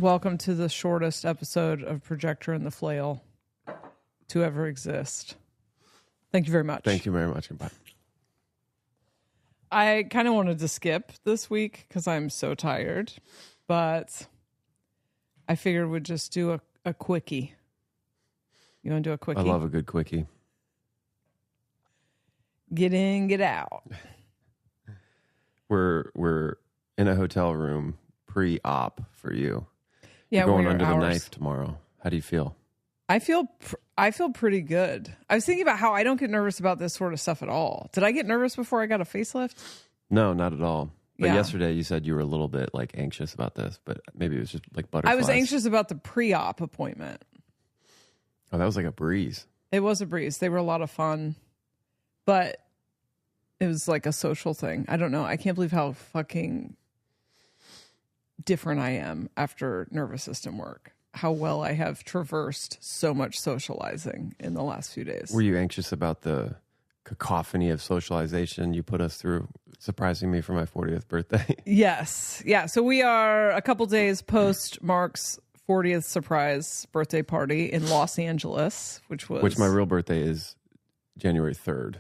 welcome to the shortest episode of Projector and the Flail to ever exist. Thank you very much. Thank you very much. Goodbye. I kind of wanted to skip this week because I'm so tired, but I figured we'd just do a quickie. You want to do a quickie? I love a good quickie. Get in, get out. We're in a hotel room pre-op for you. Yeah, you're going under the knife tomorrow. How do you feel? I feel pretty good. I was thinking about how I don't get nervous about this sort of stuff at all. Did I get nervous before I got a facelift? No, not at all. But Yeah. yesterday you said you were a little bit like anxious about this, but maybe it was just like butterflies. I was anxious about the pre-op appointment. Oh, that was like a breeze. It was a breeze. They were a lot of fun, but it was like a social thing. I don't know. I can't believe how fucking different I am after nervous system work. How well I have traversed so much socializing in the last few days. Were you anxious about the cacophony of socialization you put us through, surprising me for my 40th birthday? Yes. Yeah. So we are a couple days post Mark's 40th surprise birthday party in Los Angeles, which my real birthday is January 3rd,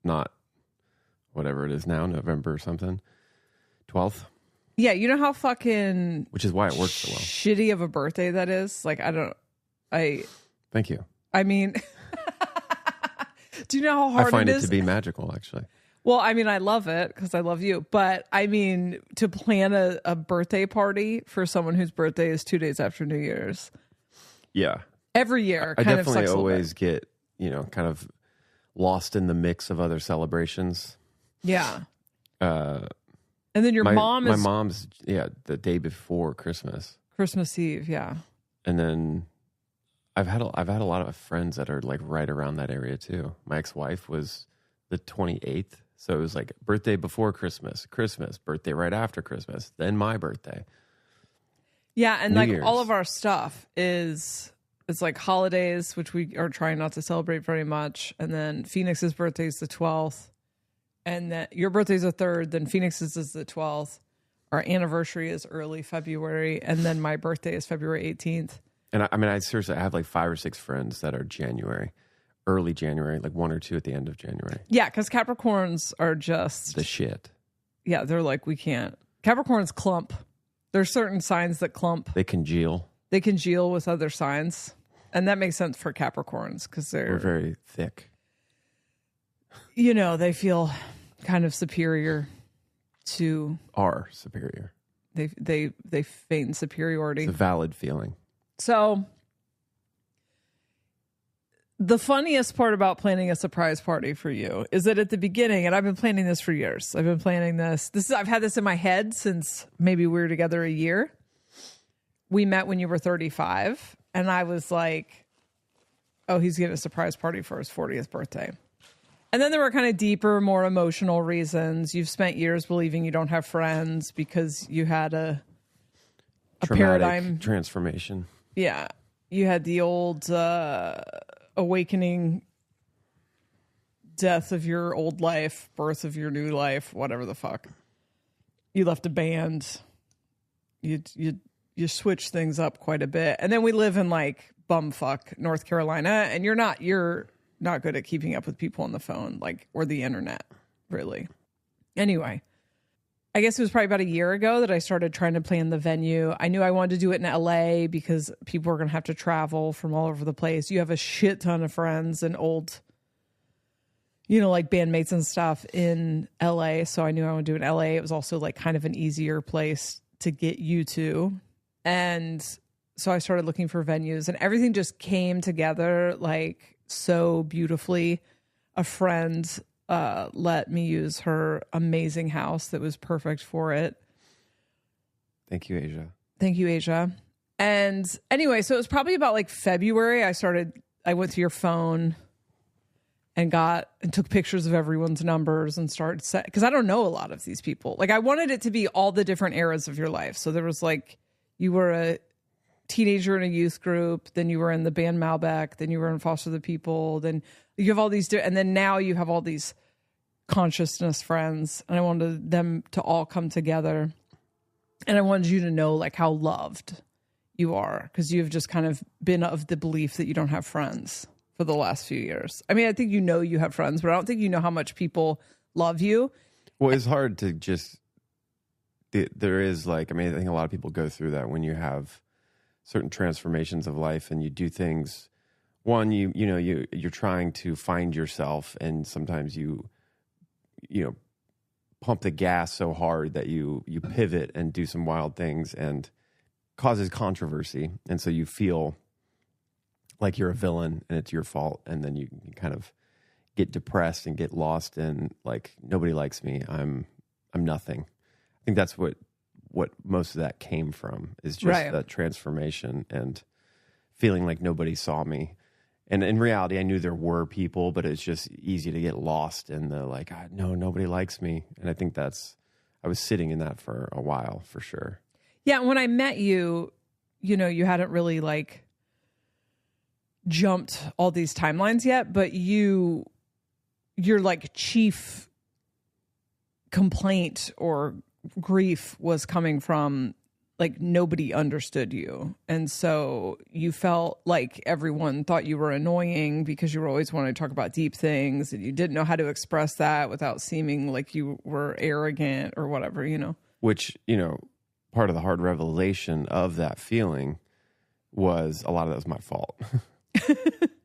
not whatever it is now, November something, 12th. Yeah, you know how fucking which is why it works so well. Shitty of a birthday that is? Like, Thank you. I mean, do you know how hard I find it it is? to be magical, actually. Well, I mean, I love it because I love you. But I mean, to plan a birthday party for someone whose birthday is 2 days after New Year's. Yeah. Every year. I kind of definitely sucks always get, kind of lost in the mix of other celebrations. Yeah. And then your mom is... My mom's, the day before Christmas. Christmas Eve, yeah. And then I've had a lot of friends that are like right around that area too. My ex-wife was the 28th. So it was like birthday before Christmas, birthday right after Christmas, then my birthday. Yeah, and New like Year's. all of our stuff it's like holidays, which we are trying not to celebrate very much. And then Phoenix's birthday is the 12th. And then your birthday's the 3rd, then Phoenix's is the 12th. Our anniversary is early February, and then my birthday is February 18th. And I seriously, I have like 5 or 6 friends that are early January, like 1 or 2 at the end of January. Yeah, because Capricorns are just... The shit. Yeah, they're like, we can't. Capricorns clump. There's certain signs that clump. They congeal. They congeal with other signs. And that makes sense for Capricorns because We're very thick. They feel kind of superior to... Are superior. They feign superiority. It's a valid feeling. So... The funniest part about planning a surprise party for you is that at the beginning, and I've been planning this for years. I've been planning this. I've had this in my head since maybe we were together a year. We met when you were 35, and I was like, oh, he's getting a surprise party for his 40th birthday. And then there were kind of deeper, more emotional reasons. You've spent years believing you don't have friends because you had a paradigm transformation. Yeah. You had the old awakening, death of your old life, birth of your new life, whatever the fuck. You left a band. You switched things up quite a bit. And then we live in like bumfuck North Carolina, and you're not good at keeping up with people on the phone, like, or the internet, really. Anyway, I guess it was probably about a year ago that I started trying to plan the venue. I knew I wanted to do it in LA because people were going to have to travel from all over the place. You have a shit ton of friends and old, like bandmates and stuff in LA. So I knew I wanted to do it in LA. It was also like kind of an easier place to get you to. And so I started looking for venues, and everything just came together like so beautifully. A friend let me use her amazing house that was perfect for it. Thank you, Asia. Thank you, Asia. And anyway, so it was probably about like February. I went to your phone and took pictures of everyone's numbers and started because I don't know a lot of these people. Like, I wanted it to be all the different eras of your life. So there was like, you were a teenager in a youth group, then you were in the band Malbec, then you were in Foster the People, then you have all these, and then now you have all these consciousness friends, and I wanted them to all come together, and I wanted you to know like how loved you are, because you've just kind of been of the belief that you don't have friends for the last few years. I mean, I think you have friends, but I don't think you know how much people love you. Well, it's hard to just, there is like, I mean, I think a lot of people go through that when you have certain transformations of life and you do things. One, you're trying to find yourself, and sometimes you pump the gas so hard that you pivot and do some wild things and causes controversy. And so you feel like you're a villain and it's your fault. And then you kind of get depressed and get lost in like, nobody likes me. I'm nothing. I think that's what most of that came from, is just that transformation and feeling like nobody saw me. And in reality, I knew there were people, but it's just easy to get lost in the like, no, nobody likes me. And I think I was sitting in that for a while, for sure. Yeah, when I met you, you hadn't really like jumped all these timelines yet, but your like chief complaint or grief was coming from like nobody understood you. And so you felt like everyone thought you were annoying because you were always wanting to talk about deep things and you didn't know how to express that without seeming like you were arrogant or whatever, Which, part of the hard revelation of that feeling was a lot of that was my fault.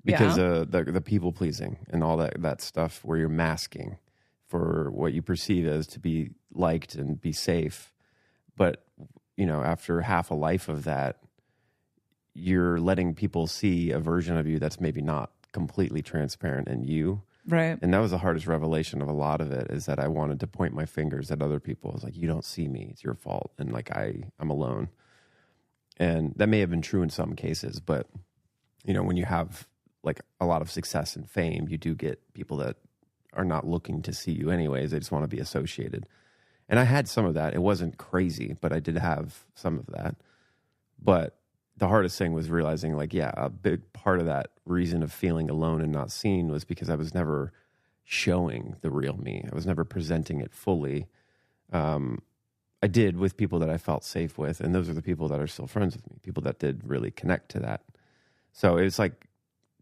Because the people pleasing and all that stuff where you're masking for what you perceive as to be liked and be safe. But, after half a life of that, you're letting people see a version of you that's maybe not completely transparent in you. Right. And that was the hardest revelation of a lot of it, is that I wanted to point my fingers at other people. It's like, you don't see me. It's your fault. And like, I'm alone. And that may have been true in some cases, but when you have like a lot of success and fame, you do get people that are not looking to see you anyways. They just want to be associated. And I had some of that. It wasn't crazy, but I did have some of that. But the hardest thing was realizing like, yeah, a big part of that reason of feeling alone and not seen was because I was never showing the real me. I was never presenting it fully. I did with people that I felt safe with. And those are the people that are still friends with me, people that did really connect to that. So it's like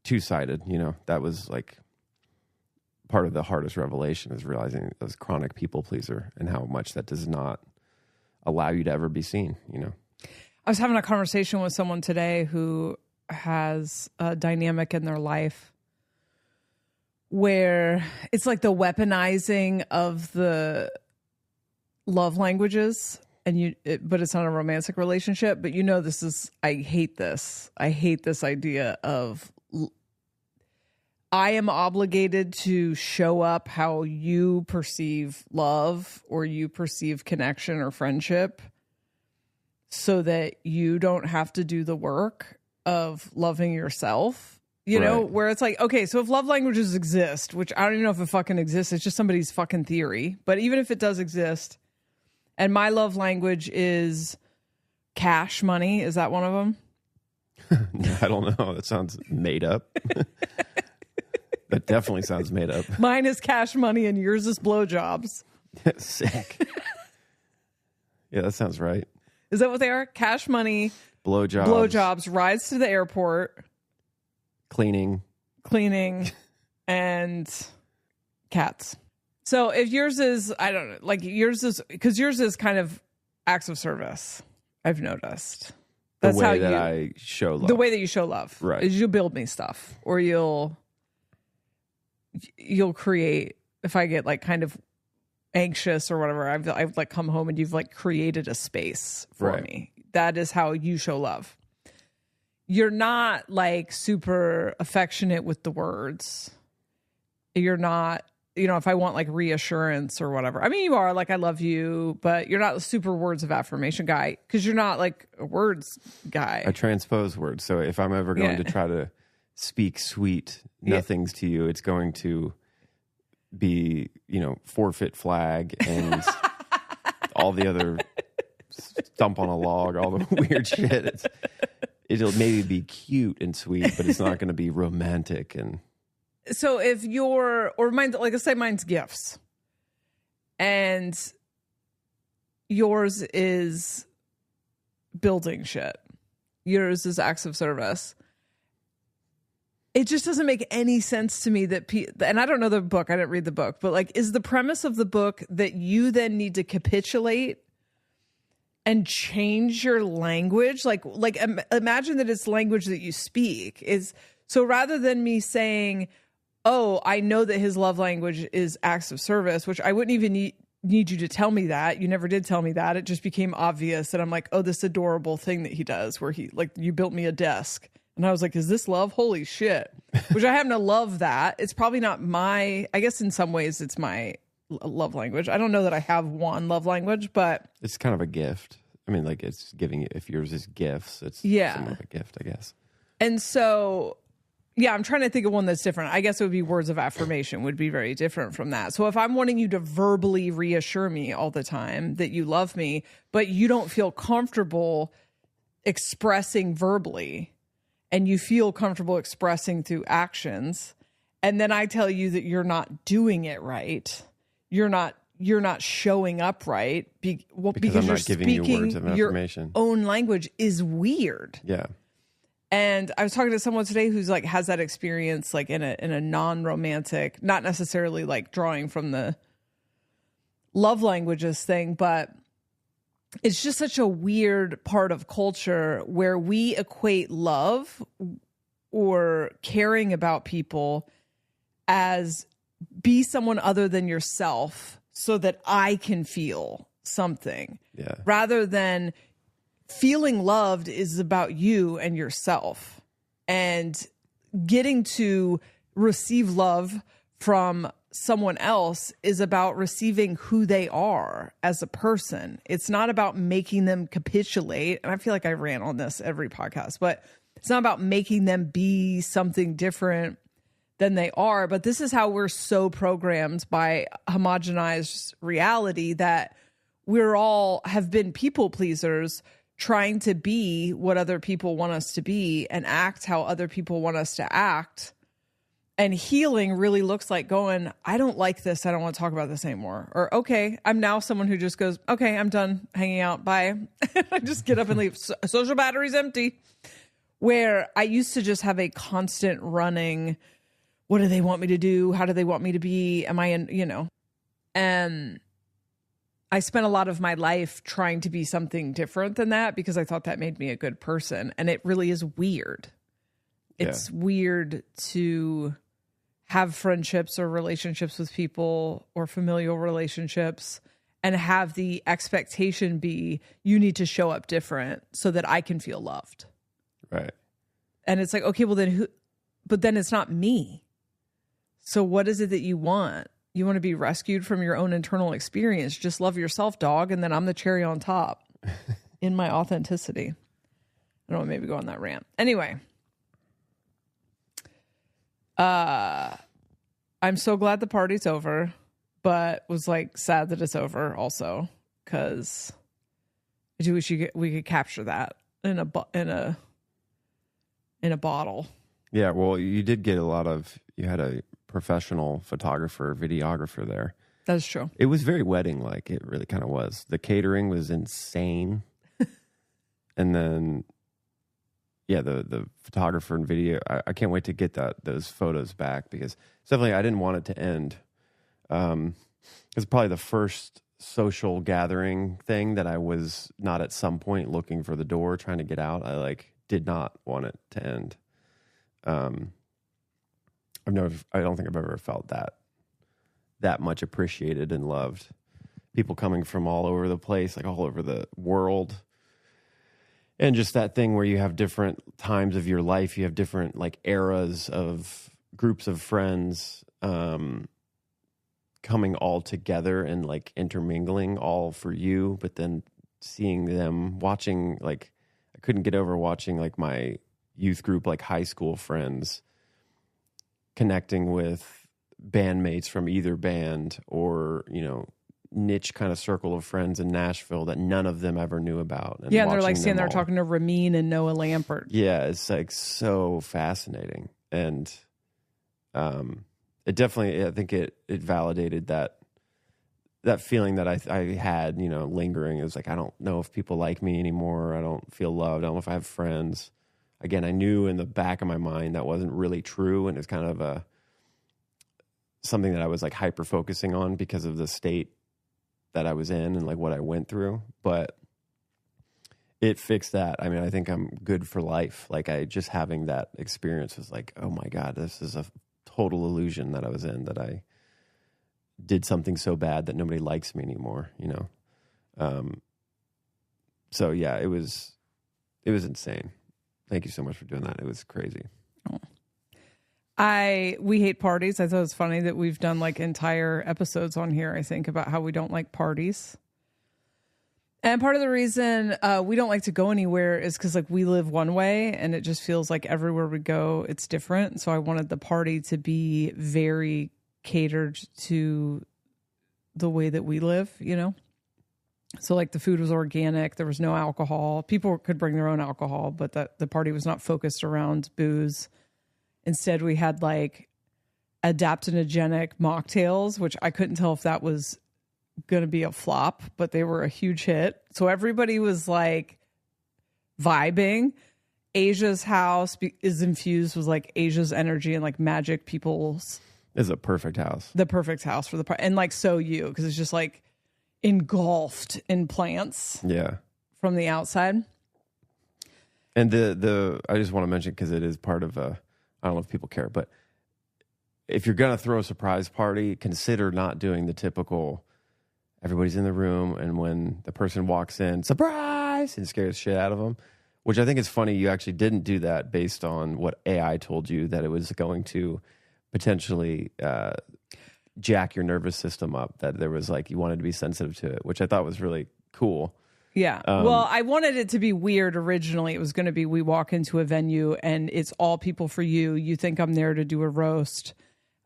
two-sided, that was like part of the hardest revelation, is realizing I was a chronic people pleaser and how much that does not allow you to ever be seen, I was having a conversation with someone today who has a dynamic in their life where it's like the weaponizing of the love languages, and but it's not a romantic relationship. But this is, I hate this. I hate this idea of I am obligated to show up how you perceive love or you perceive connection or friendship, so that you don't have to do the work of loving yourself, where it's like, okay, so if love languages exist, which I don't even know if it fucking exists, it's just somebody's fucking theory. But even if it does exist, and my love language is cash money, is that one of them? I don't know. That sounds made up. That definitely sounds made up. Mine is cash money and yours is blowjobs. Sick. Yeah, that sounds right. Is that what they are? Cash money, blowjobs, rides to the airport, cleaning, and cats. So if yours is, I don't know, like yours is, because yours is kind of acts of service, I've noticed. That's how I show love. The way that you show love, right, is you'll build me stuff, or you'll create. If I get like kind of anxious or whatever, I've like come home and you've like created a space for me. That is how you show love. You're not like super affectionate with the words. You're not, if I want like reassurance or whatever. I mean, you are like, I love you, but you're not a super words of affirmation guy, because you're not like a words guy. I transpose words. So if I'm ever going to try to speak sweet nothings to you, it's going to be, forfeit flag and all the other stump on a log, all the weird shit. It'll maybe be cute and sweet, but it's not going to be romantic. And so if mine, like I say, mine's gifts, and yours is building shit. yours is acts of service. It just doesn't make any sense to me that and I don't know the book, I didn't read the book, but like, is the premise of the book that you then need to capitulate and change your language? Like imagine that it's language that you speak. Is so rather than me saying, oh, I know that his love language is acts of service, which I wouldn't even need you to tell me that. You never did tell me that. It just became obvious that I'm like, oh, this adorable thing that he does where he, like, you built me a desk. And I was like, is this love? Holy shit. Which I happen to love that. It's probably not I guess in some ways it's my love language. I don't know that I have one love language, but it's kind of a gift. I mean, like, it's giving, if yours is gifts, it's somewhat of a gift, I guess. And so, yeah, I'm trying to think of one that's different. I guess it would be words of affirmation would be very different from that. So if I'm wanting you to verbally reassure me all the time that you love me, but you don't feel comfortable expressing verbally, and you feel comfortable expressing through actions, and then I tell you that you're not doing it right, you're not showing up right because I'm you're not giving you words of affirmation. Your own language is weird. Yeah. And I was talking to someone today who's like has that experience like in a non-romantic, not necessarily like drawing from the love languages thing, but it's just such a weird part of culture where we equate love or caring about people as be someone other than yourself so that I can feel something. Yeah. Rather than feeling loved is about you and yourself, and getting to receive love from someone else is about receiving who they are as a person. It's not about making them capitulate. And I feel like I rant on this every podcast, but it's not about making them be something different than they are. But this is how we're so programmed by homogenized reality that we're all have been people pleasers, trying to be what other people want us to be and act how other people want us to act. And healing really looks like going, I don't like this. I don't want to talk about this anymore. Or, okay, I'm now someone who just goes, okay, I'm done hanging out. Bye. I just get up and leave. Social battery's empty. Where I used to just have a constant running, what do they want me to do? How do they want me to be? Am I in, And I spent a lot of my life trying to be something different than that because I thought that made me a good person. And it really is weird. It's weird to have friendships or relationships with people or familial relationships and have the expectation be you need to show up different so that I can feel loved. Right. And it's like, okay, well then who, but then it's not me. So what is it that you want? You want to be rescued from your own internal experience. Just love yourself, dog. And then I'm the cherry on top in my authenticity. I don't want to maybe go on that rant. Anyway. I'm so glad the party's over, but was like sad that it's over also because I do wish we could capture that in a bottle. Yeah, well, you did get you had a professional photographer, videographer there. That's true. It was very wedding-like. It really kind of was. The catering was insane. And then, yeah, the photographer and video, I can't wait to get those photos back because definitely I didn't want it to end. It's probably the first social gathering thing that I was not at some point looking for the door, trying to get out. I did not want it to end. I don't think I've ever felt that much appreciated and loved. People coming from all over the place, like all over the world. And just that thing where you have different times of your life, you have different eras of groups of friends coming all together and intermingling all for you, but then seeing them watching, I couldn't get over watching my youth group, high school friends connecting with bandmates from either band or, niche kind of circle of friends in Nashville that none of them ever knew about. And and they're standing there talking to Ramin and Noah Lampert. Yeah, it's so fascinating. And it definitely, I think it validated that that feeling that I had, you know, lingering. It was like, I don't know if people like me anymore. I don't feel loved. I don't know if I have friends. Again, I knew in the back of my mind that wasn't really true. And it's kind of something that I was like hyper focusing on because of the state that I was in and like what I went through. But it fixed that. I mean, I think I'm good for life. Like just having that experience was like, oh my God, this is a total illusion that I was in, that I did something so bad that nobody likes me anymore, you know? So yeah, it was insane. Thank you so much for doing that. It was crazy. We hate parties. I thought it was funny that we've done like entire episodes on here, I think, about how we don't like parties. And part of the reason we don't like to go anywhere is because like we live one way and it just feels like everywhere we go, it's different. So I wanted the party to be very catered to the way that we live, you know? So like the food was organic. There was no alcohol. People could bring their own alcohol, but the party was not focused around booze. Instead, we had like adaptogenic mocktails, which I couldn't tell if that was going to be a flop, but they were a huge hit. So everybody was like vibing. Asia's house is infused with like Asia's energy and like magic people's. It's a perfect house. The perfect house for the party. And like so you, because it's just like engulfed in plants. Yeah. From the outside. And the I just want to mention, because it is part of I don't know if people care, but if you're going to throw a surprise party, consider not doing the typical everybody's in the room and when the person walks in, surprise, and scares the shit out of them, which I think is funny. You actually didn't do that based on what AI told you that it was going to potentially jack your nervous system up, that there was like, you wanted to be sensitive to it, which I thought was really cool. Yeah. Well, I wanted it to be weird originally. It was going to be, we walk into a venue and it's all people for you. You think I'm there to do a roast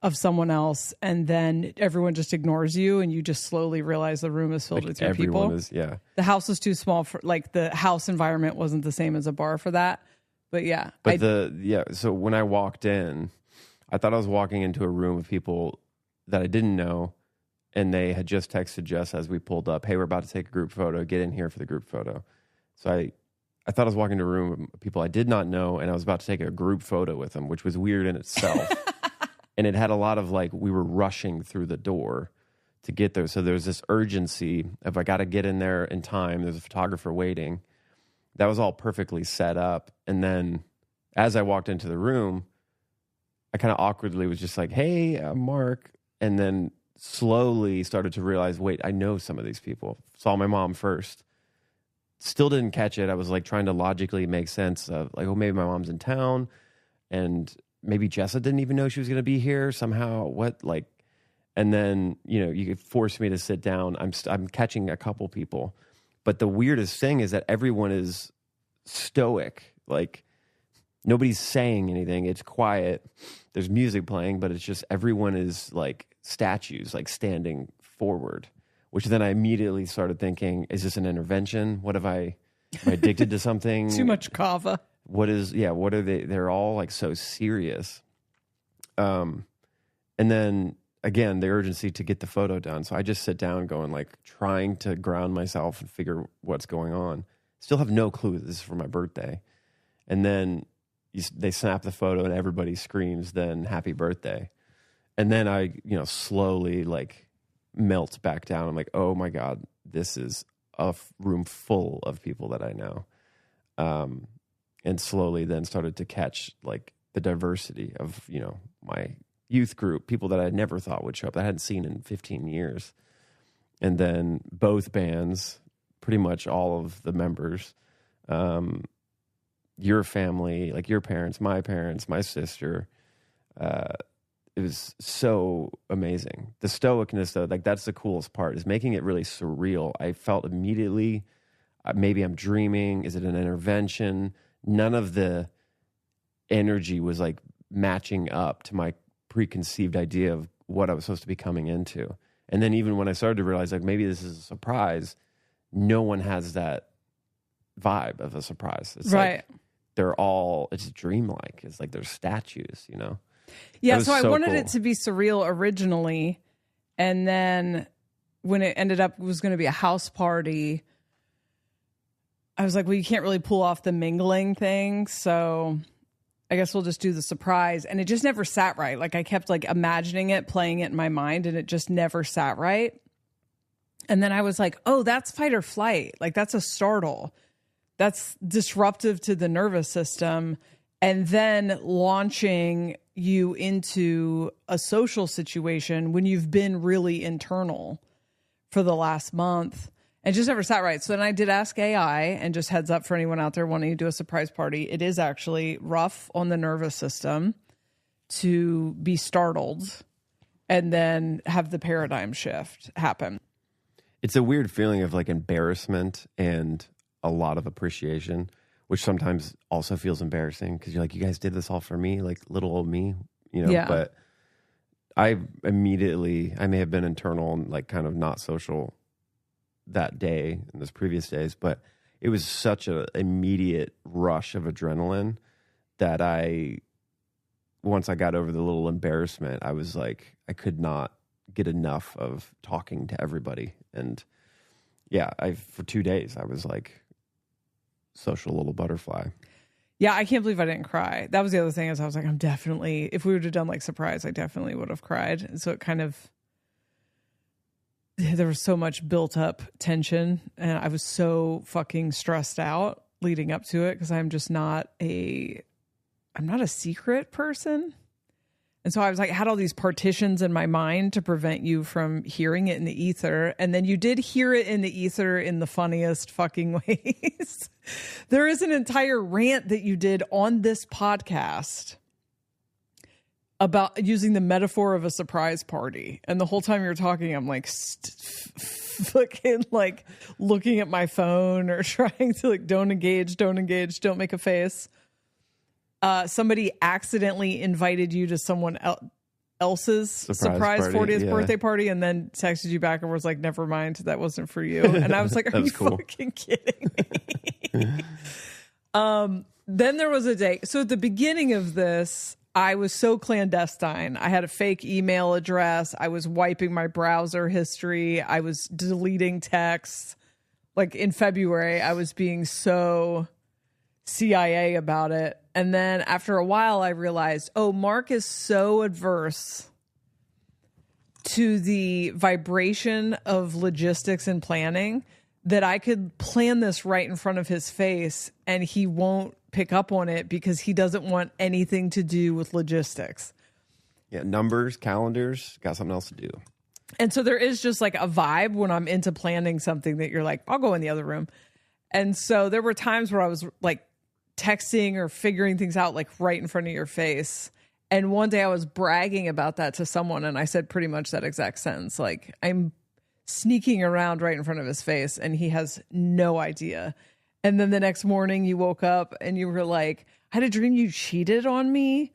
of someone else, and then everyone just ignores you and you just slowly realize the room is filled with your people. Yeah. The house was too small for, like, the house environment wasn't the same as a bar for that. But yeah. But so when I walked in, I thought I was walking into a room of people that I didn't know, and they had just texted Jess as we pulled up, hey, we're about to take a group photo. Get in here for the group photo. So I thought I was walking into a room of people I did not know, and I was about to take a group photo with them, which was weird in itself. And it had a lot of like, we were rushing through the door to get there. So there was this urgency of, I got to get in there in time. There's a photographer waiting. That was all perfectly set up. And then as I walked into the room, I kind of awkwardly was just like, hey, I'm Mark. And then slowly started to realize, wait, I know some of these people. Saw my mom first. Still didn't catch it. I was like trying to logically make sense of like, oh, maybe my mom's in town. And maybe Jessa didn't even know she was going to be here somehow. What, like, and then, you know, you could force me to sit down. I'm catching a couple people. But the weirdest thing is that everyone is stoic. Like, nobody's saying anything. It's quiet. There's music playing, but it's just everyone is like statues, like standing forward, which then I immediately started thinking, is this an intervention? What am I addicted to something? Too much kava. What are they? They're all like so serious. And then again, the urgency to get the photo done. So I just sit down going like trying to ground myself and figure what's going on. Still have no clue that this is for my birthday. And then they snap the photo and everybody screams then happy birthday. And then I, slowly like melt back down. I'm like, oh my God, this is a room full of people that I know. And slowly then started to catch like the diversity of, my youth group, people that I never thought would show up, that I hadn't seen in 15 years. And then both bands, pretty much all of the members, your family, like your parents, my sister. It was so amazing. The stoicness, though, like that's the coolest part, is making it really surreal. I felt immediately, maybe I'm dreaming. Is it an intervention? None of the energy was like matching up to my preconceived idea of what I was supposed to be coming into. And then even when I started to realize like maybe this is a surprise, no one has that vibe of a surprise. It's right. Like it's dreamlike. It's like they're statues, Yeah, so I wanted it to be surreal originally, and then when it ended up was going to be a house party, I was like, well, you can't really pull off the mingling thing. So I guess we'll just do the surprise. And it just never sat right. Like I kept like imagining it, playing it in my mind, and it just never sat right. And then I was like, oh, that's fight or flight. Like that's a startle. That's disruptive to the nervous system. And then launching you into a social situation when you've been really internal for the last month. And just never sat right. So then I did ask AI, and just heads up for anyone out there wanting to do a surprise party. It is actually rough on the nervous system to be startled and then have the paradigm shift happen. It's a weird feeling of like embarrassment and a lot of appreciation, which sometimes also feels embarrassing because you're like, you guys did this all for me, like little old me, you know? Yeah. But I may have been internal and like kind of not social that day and those previous days, but it was such an immediate rush of adrenaline that once I got over the little embarrassment, I was like, I could not get enough of talking to everybody. And yeah, for 2 days, I was like social little butterfly. Yeah, I can't believe I didn't cry. That was the other thing, is I was like, if we would have done like surprise, I definitely would have cried. And so it kind of, there was so much built up tension, and I was so fucking stressed out leading up to it because I'm not a secret person. And so I was like, had all these partitions in my mind to prevent you from hearing it in the ether. And then you did hear it in the ether in the funniest fucking ways. There is an entire rant that you did on this podcast about using the metaphor of a surprise party. And the whole time you're talking, I'm like, fucking like looking at my phone or trying to like, don't engage, don't make a face. Somebody accidentally invited you to someone else's surprise 40th birthday party, and then texted you back and was like, never mind, that wasn't for you. And I was like, are you fucking kidding me? Then there was a day. So at the beginning of this, I was so clandestine. I had a fake email address. I was wiping my browser history. I was deleting texts. Like in February, I was being so CIA about it. And then after a while, I realized, Mark is so adverse to the vibration of logistics and planning that I could plan this right in front of his face and he won't pick up on it because he doesn't want anything to do with logistics. Yeah, numbers, calendars, got something else to do. And so there is just like a vibe when I'm into planning something that you're like, I'll go in the other room. And so there were times where I was like texting or figuring things out like right in front of your face. And one day I was bragging about that to someone, and I said pretty much that exact sentence. Like, I'm sneaking around right in front of his face and he has no idea. And then the next morning you woke up and you were like, I had a dream you cheated on me,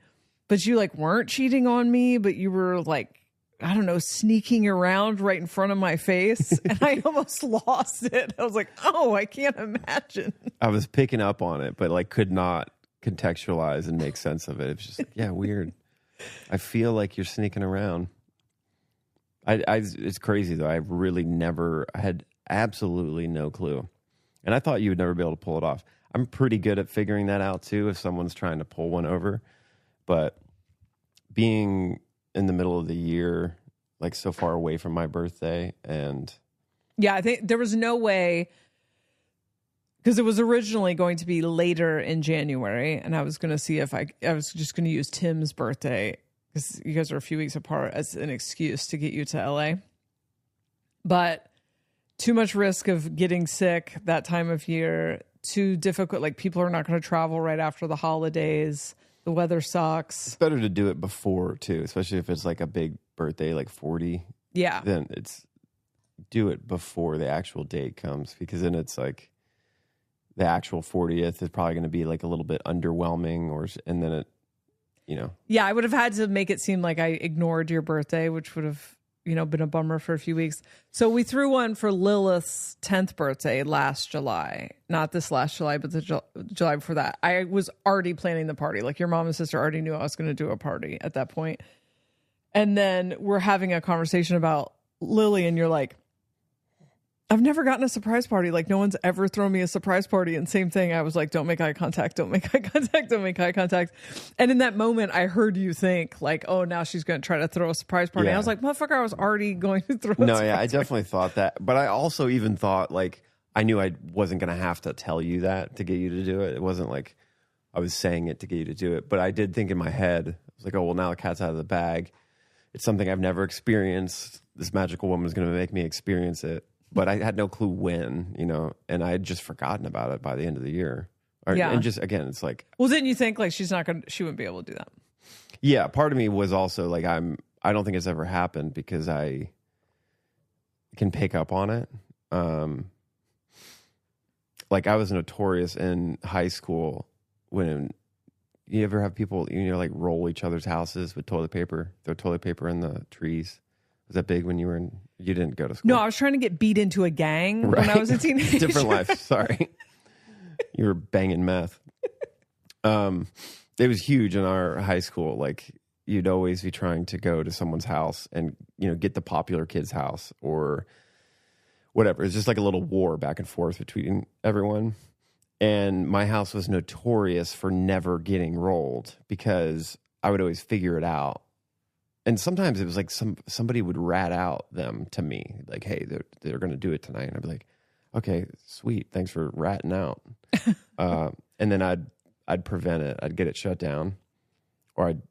but you like weren't cheating on me, but you were like, I don't know, sneaking around right in front of my face. And I almost lost it. I was like, I can't imagine. I was picking up on it, but like could not contextualize and make sense of it. It was just like, yeah, weird. I feel like you're sneaking around. It's crazy though. I really I had absolutely no clue. And I thought you would never be able to pull it off. I'm pretty good at figuring that out too if someone's trying to pull one over. But being in the middle of the year, like so far away from my birthday, and yeah, I think there was no way, because it was originally going to be later in January, and I was going to see if I was just going to use Tim's birthday, because you guys are a few weeks apart, as an excuse to get you to LA. But too much risk of getting sick that time of year, too difficult. Like, people are not going to travel right after the holidays. The weather sucks. It's better to do it before too, especially if it's like a big birthday, like 40. Yeah. Then do it before the actual date comes, because then it's like the actual 40th is probably going to be like a little bit underwhelming, and then it, Yeah, I would have had to make it seem like I ignored your birthday, which would have, been a bummer for a few weeks. So we threw one for Lilith's 10th birthday last July. Not this last July, but the July before that. I was already planning the party. Like, your mom and sister already knew I was going to do a party at that point. And then we're having a conversation about Lily, and you're like, I've never gotten a surprise party. Like, no one's ever thrown me a surprise party. And same thing, I was like, don't make eye contact, don't make eye contact, don't make eye contact. And in that moment, I heard you think, like, oh, now she's going to try to throw a surprise party. Yeah. I was like, motherfucker, I was already going to throw a No, surprise yeah, I party. definitely thought that. But I also even thought, like, I knew I wasn't going to have to tell you that to get you to do it. It wasn't like I was saying it to get you to do it. But I did think in my head, I was like, oh, well, now the cat's out of the bag. It's something I've never experienced. This magical woman is going to make me experience it. But I had no clue when, you know, and I had just forgotten about it by the end of the year. Yeah. And just, again, it's like... Well, didn't you think, like, she wouldn't be able to do that? Yeah, part of me was also like, I don't think it's ever happened because I can pick up on it. Like, I was notorious in high school when you ever have people, you know, like roll each other's houses with toilet paper, throw toilet paper in the trees. Was that big when you were you didn't go to school? No, I was trying to get beat into a gang when I was a teenager. Different life. Sorry. You were banging meth. It was huge in our high school. Like, you'd always be trying to go to someone's house and, you know, get the popular kid's house or whatever. It's just like a little war back and forth between everyone. And my house was notorious for never getting rolled because I would always figure it out. And sometimes it was like somebody would rat out them to me, like, hey, they're going to do it tonight. And I'd be like, okay, sweet. Thanks for ratting out. And then I'd prevent it. I'd get it shut down or I'd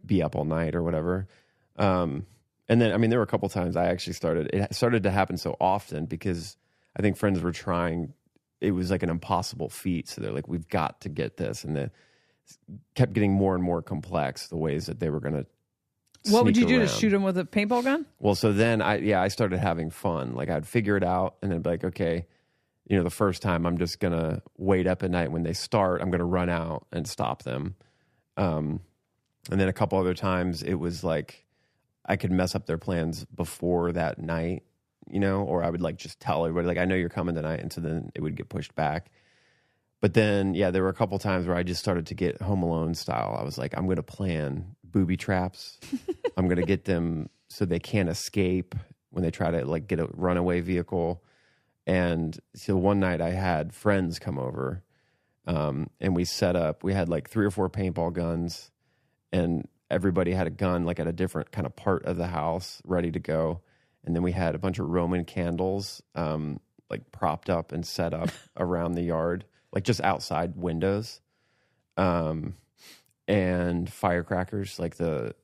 be up all night or whatever. And then, I mean, there were a couple times it started to happen so often because I think friends were trying, it was like an impossible feat. So they're like, we've got to get this. And it kept getting more and more complex, the ways that they were going to What would you do around. to shoot him with a paintball gun? Well, so then I started having fun. Like, I'd figure it out and then be like, okay, you know, the first time I'm just going to wait up at night when they start, I'm going to run out and stop them. And then a couple other times it was like I could mess up their plans before that night, you know, or I would like just tell everybody, like, I know you're coming tonight. And so then it would get pushed back. But then, yeah, there were a couple times where I just started to get Home Alone style. I was like, I'm going to plan booby traps. I'm going to get them so they can't escape when they try to like get a runaway vehicle. And so one night I had friends come over and we had like 3 or 4 paintball guns and everybody had a gun like at a different kind of part of the house ready to go. And then we had a bunch of Roman candles like propped up and set up around the yard, like just outside windows. And firecrackers, like the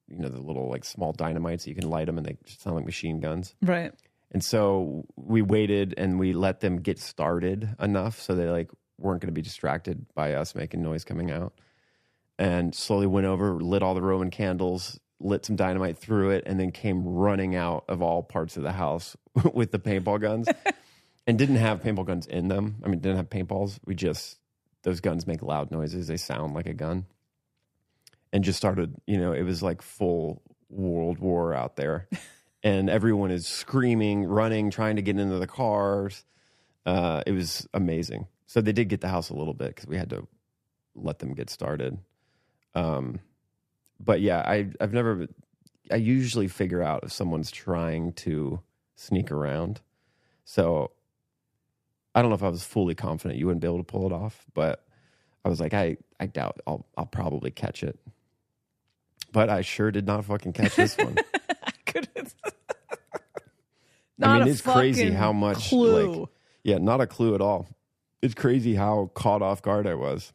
little like small dynamites, you can light them and they sound like machine guns. Right. And so we waited and we let them get started enough so they like weren't going to be distracted by us making noise coming out. And slowly went over, lit all the Roman candles, lit some dynamite through it, and then came running out of all parts of the house with the paintball guns. And didn't have paintball guns in them. I mean, didn't have paintballs. Those guns make loud noises. They sound like a gun. And just started, you know, it was like full World War out there. And everyone is screaming, running, trying to get into the cars. It was amazing. So they did get the house a little bit because we had to let them get started. But yeah, I usually figure out if someone's trying to sneak around. So I don't know if I was fully confident you wouldn't be able to pull it off, but I was like, I doubt I'll probably catch it. But I sure did not fucking catch this one. I couldn't. I mean, it's crazy how much clue. Not a clue at all. It's crazy how caught off guard I was.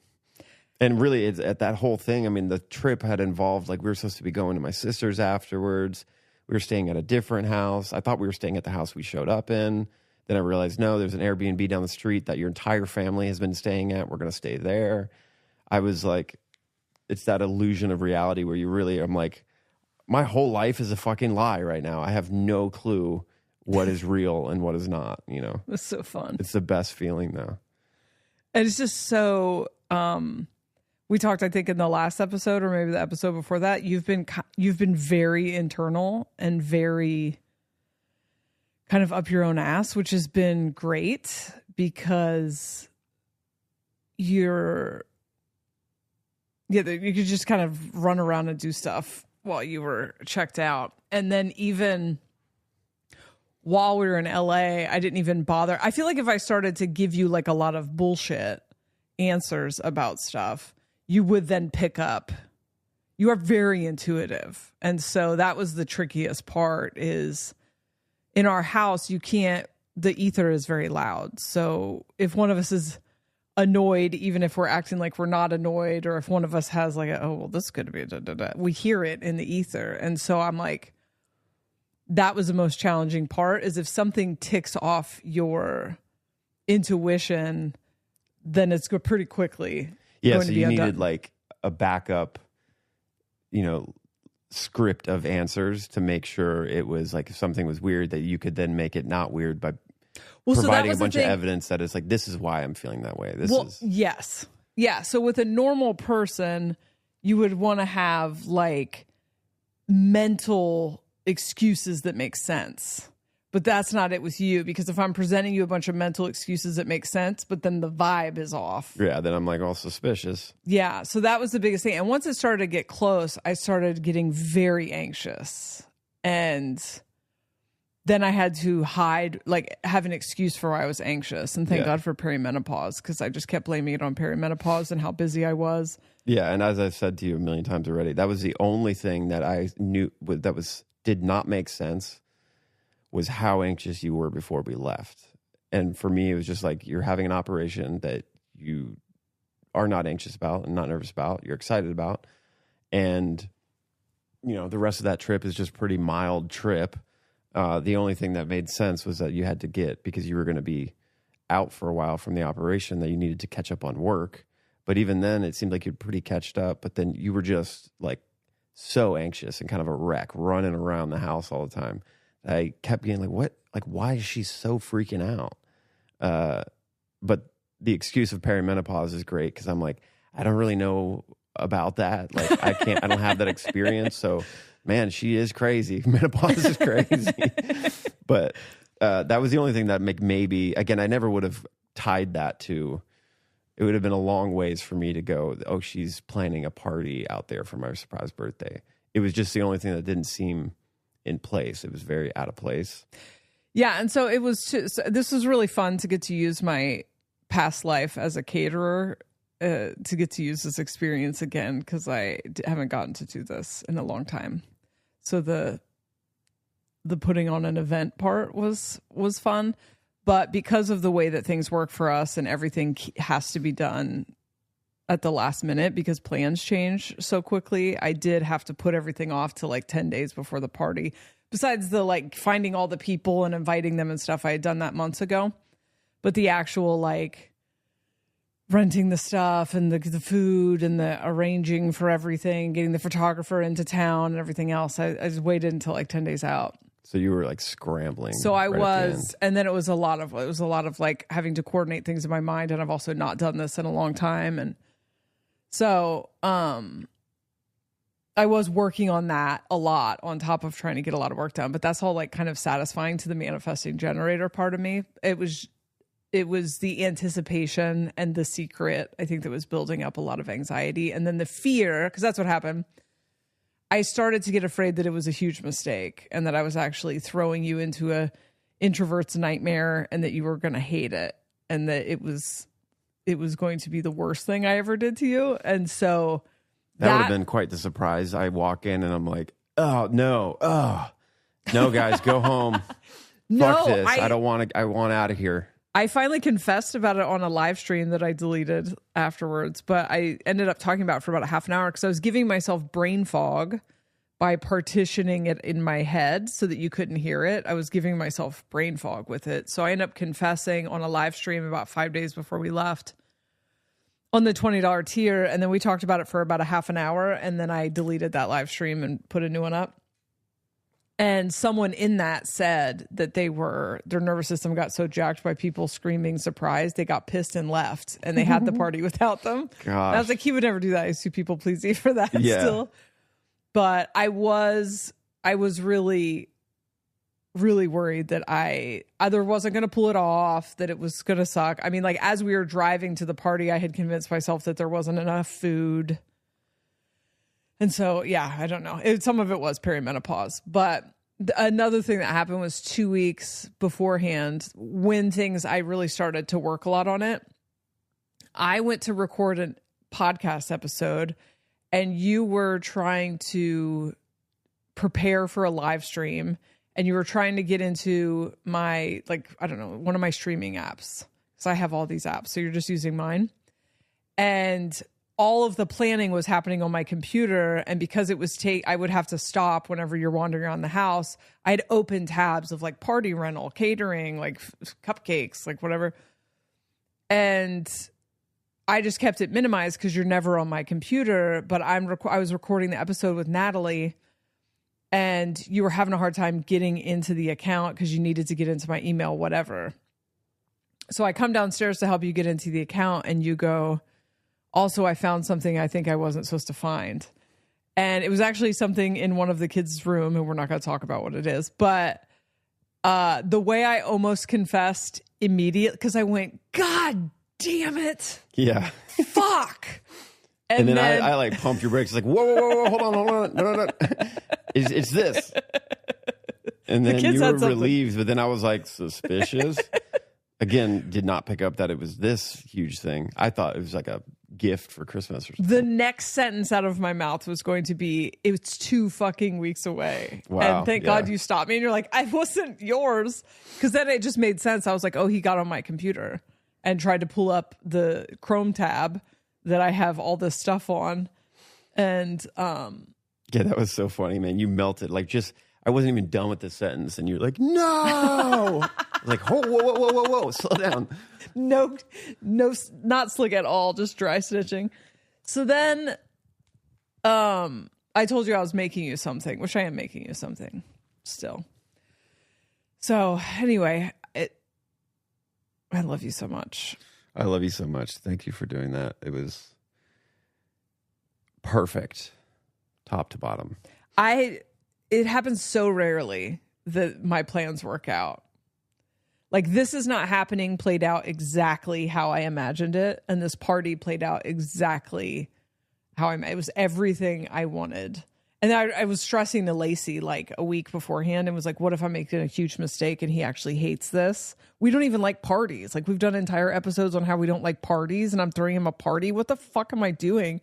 And really, it's at that whole thing. I mean, the trip had involved, like, we were supposed to be going to my sister's afterwards. We were staying at a different house. I thought we were staying at the house we showed up in. Then I realized, no, there's an Airbnb down the street that your entire family has been staying at. We're going to stay there. I was like, it's that illusion of reality where I'm like, my whole life is a fucking lie right now. I have no clue what is real and what is not, you know. It's so fun. It's the best feeling, though. And it's just so, we talked, I think, in the last episode or maybe the episode before that, you've been very internal and very kind of up your own ass, which has been great because you could just kind of run around and do stuff while you were checked out. And then even while we were in LA, I didn't even bother. I feel like if I started to give you like a lot of bullshit answers about stuff, you would then pick up. You are very intuitive. And so that was the trickiest part is in our house, the ether is very loud. So if one of us is annoyed, even if we're acting like we're not annoyed, or if one of us has like, oh, well, this could be, we hear it in the ether. And so I'm like, that was the most challenging part is if something ticks off your intuition, then it's pretty quickly. Yeah, so you needed like a backup, script of answers to make sure it was like if something was weird that you could then make it not weird by providing a bunch of evidence that it's like, this is why I'm feeling that way. Yes. Yeah. So with a normal person, you would want to have like mental excuses that make sense. But that's not it with you, because if I'm presenting you a bunch of mental excuses that make sense, but then the vibe is off. Yeah, then I'm like all suspicious. Yeah, so that was the biggest thing. And once it started to get close, I started getting very anxious. And then I had to have an excuse for why I was anxious. And thank God for perimenopause, because I just kept blaming it on perimenopause and how busy I was. Yeah, and as I've said to you a million times already, that was the only thing that I knew did not make sense, was how anxious you were before we left. And for me, it was just like, you're having an operation that you are not anxious about and not nervous about, you're excited about. And, the rest of that trip is just pretty mild trip. The only thing that made sense was that you had to because you were going to be out for a while from the operation, that you needed to catch up on work. But even then, it seemed like you'd pretty catched up. But then you were just like so anxious and kind of a wreck, running around the house all the time. I kept being like, what? Like, why is she so freaking out? But the excuse of perimenopause is great, because I'm like, I don't really know about that. Like, I don't have that experience. So, man, she is crazy. Menopause is crazy. But that was the only thing that maybe, again, I never would have tied that to, it would have been a long ways for me to go, oh, she's planning a party out there for my surprise birthday. It was just the only thing that didn't seem in place. It was very out of place. Yeah, and so it was. This was really fun to get to use my past life as a caterer, to get to use this experience again, because I haven't gotten to do this in a long time. So the putting on an event part was fun, but because of the way that things work for us and everything has to be done at the last minute because plans change so quickly, I did have to put everything off to like 10 days before the party. Besides the like finding all the people and inviting them and stuff, I had done that months ago. But the actual like renting the stuff and the food and the arranging for everything, getting the photographer into town and everything else, I just waited until like 10 days out. So you were like scrambling. So I was, and then it was a lot of like having to coordinate things in my mind. And I've also not done this in a long time. And so, I was working on that a lot on top of trying to get a lot of work done, but that's all like kind of satisfying to the manifesting generator part of me. It was the anticipation and the secret, I think, that was building up a lot of anxiety. And then the fear, because that's what happened. I started to get afraid that it was a huge mistake and that I was actually throwing you into a introvert's nightmare and that you were going to hate it and that it was going to be the worst thing I ever did to you. And so that would have been quite the surprise. I walk in and I'm like, oh, no, guys, go home. No, fuck this. I want out of here. I finally confessed about it on a live stream that I deleted afterwards, but I ended up talking about it for about a half an hour because I was giving myself brain fog by partitioning it in my head so that you couldn't hear it. I was giving myself brain fog with it. So I ended up confessing on a live stream about 5 days before we left on the $20 tier. And then we talked about it for about a half an hour. And then I deleted that live stream and put a new one up. And someone in that said that their nervous system got so jacked by people screaming surprise, they got pissed and left, and they had the party without them. Gosh. And I was like, he would never do that. He's too people pleasing for that still. But I was really, really worried that I either wasn't going to pull it off, that it was going to suck. I mean, like as we were driving to the party, I had convinced myself that there wasn't enough food. And so, yeah, I don't know. Some of it was perimenopause, but another thing that happened was 2 weeks beforehand when I really started to work a lot on it. I went to record a podcast episode and you were trying to prepare for a live stream and you were trying to get into my, like, I don't know, one of my streaming apps. Because I have all these apps. So you're just using mine. And all of the planning was happening on my computer. And because it was I would have to stop whenever you're wandering around the house. I had open tabs of like party rental, catering, like cupcakes, like whatever. And I just kept it minimized because you're never on my computer. But I was recording the episode with Natalie and you were having a hard time getting into the account because you needed to get into my email, whatever. So I come downstairs to help you get into the account and you go, also, I found something I think I wasn't supposed to find. And it was actually something in one of the kids' room, and we're not going to talk about what it is. But the way I almost confessed immediately, because I went, God damn it. Yeah. Fuck. And then I like pumped your brakes. It's like, whoa, hold on. No. It's this. And then you were relieved, but then I was like, suspicious. Again, did not pick up that it was this huge thing. I thought it was like a gift for Christmas or something. The next sentence out of my mouth was going to be, it's 2 fucking weeks away. Wow. And thank God you stopped me. And you're like, I wasn't yours. Because then it just made sense. I was like, oh, he got on my computer and tried to pull up the Chrome tab that I have all this stuff on. And yeah, that was so funny, man. You melted. Like, just, I wasn't even done with the sentence. And you're like, no. I was like, whoa, slow down. No, not slick at all, just dry stitching. So then I told you I was making you something, which I am making you something still. So anyway, I love you so much. I love you so much. Thank you for doing that. It was perfect, top to bottom. It happens so rarely that my plans work out. Like, this is not happening played out exactly how I imagined it. And this party played out exactly how it was everything I wanted. And I was stressing to Lacey like a week beforehand and was like, what if I'm making a huge mistake and he actually hates this? We don't even like parties. Like, we've done entire episodes on how we don't like parties and I'm throwing him a party. What the fuck am I doing?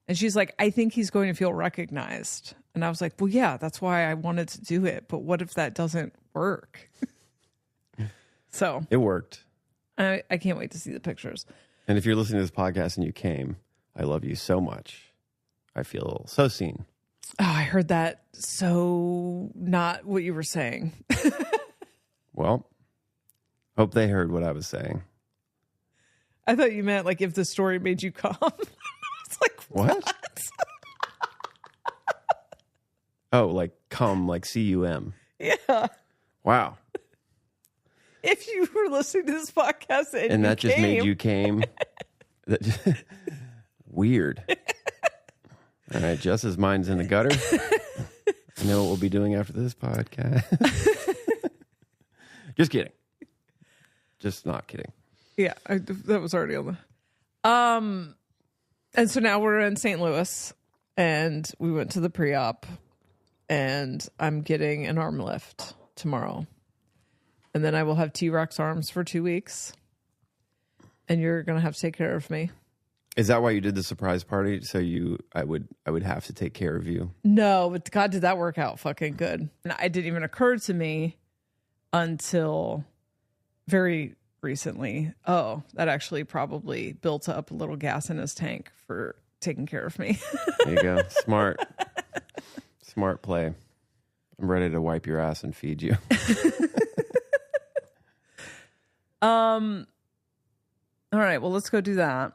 And she's like, I think he's going to feel recognized. And I was like, well, yeah, that's why I wanted to do it. But what if that doesn't work? So it worked. I can't wait to see the pictures. And if you're listening to this podcast and you came, I love you so much. I feel so seen. Oh, I heard that. So not what you were saying. Well, hope they heard what I was saying. I thought you meant like if the story made you come. It's like, what? Oh, like come, like C-U-M. Yeah. Wow. If you were listening to this podcast and that just made you came. Weird. All right, Jess's mind's in the gutter. I know what we'll be doing after this podcast. Just kidding. Just not kidding. Yeah, that was already on the... And so now we're in St. Louis, and we went to the pre-op, and I'm getting an arm lift tomorrow. And then I will have T-Rex arms for 2 weeks. And you're going to have to take care of me. Is that why you did the surprise party? So I would have to take care of you? No, but God, did that work out fucking good. And it didn't even occur to me until very recently. Oh, that actually probably built up a little gas in his tank for taking care of me. There you go. Smart. Smart play. I'm ready to wipe your ass and feed you. All right, well, let's go do that.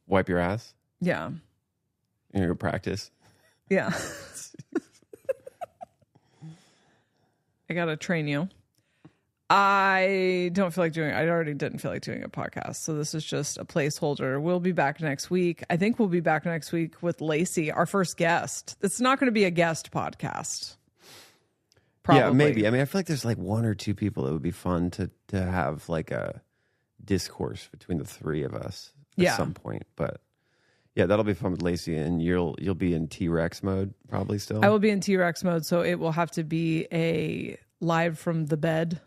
Wipe your ass? Yeah. You're going to go practice? Yeah. I got to train you. I already didn't feel like doing a podcast. So this is just a placeholder. We'll be back next week. I think we'll be back next week with Lacey, our first guest. It's not going to be a guest podcast. Probably. Yeah, maybe. I mean, I feel like there's like 1 or 2 people that would be fun to have like a discourse between the 3 of us at some point. But Yeah, that'll be fun with Lacey, and you'll be in T-Rex mode probably still. I will be in T-Rex mode, so it will have to be a live from the bed.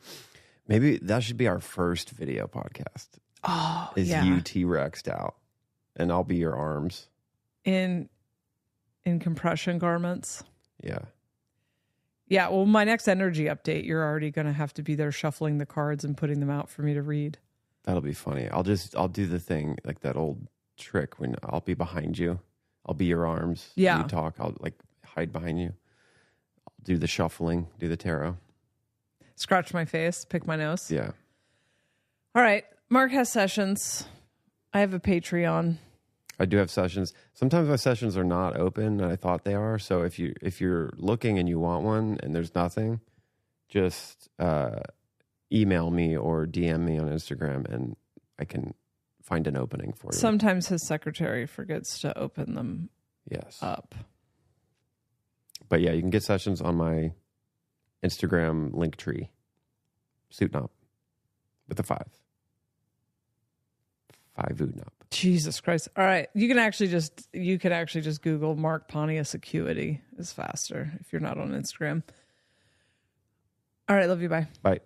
Maybe that should be our first video podcast. Oh, is yeah. you T-Rexed out, and I'll be your arms in compression garments. Yeah. Yeah, well, my next energy update, you're already going to have to be there shuffling the cards and putting them out for me to read. That'll be funny. I'll do the thing like that old trick when I'll be behind you. I'll be your arms. Yeah. You talk. I'll like hide behind you. I'll do the shuffling, do the tarot. Scratch my face, pick my nose. Yeah. All right. Mark has sessions. I have a Patreon. I do have sessions. Sometimes my sessions are not open and I thought they are. So if you're looking and you want one and there's nothing, just email me or DM me on Instagram and I can find an opening for you. Sometimes his secretary forgets to open them up. But yeah, you can get sessions on my Instagram link tree. Suit up with a 5. 5 up. Jesus Christ. All right. You can actually just Google Mark Pontius Acuity is faster if you're not on Instagram. All right. Love you. Bye. Bye.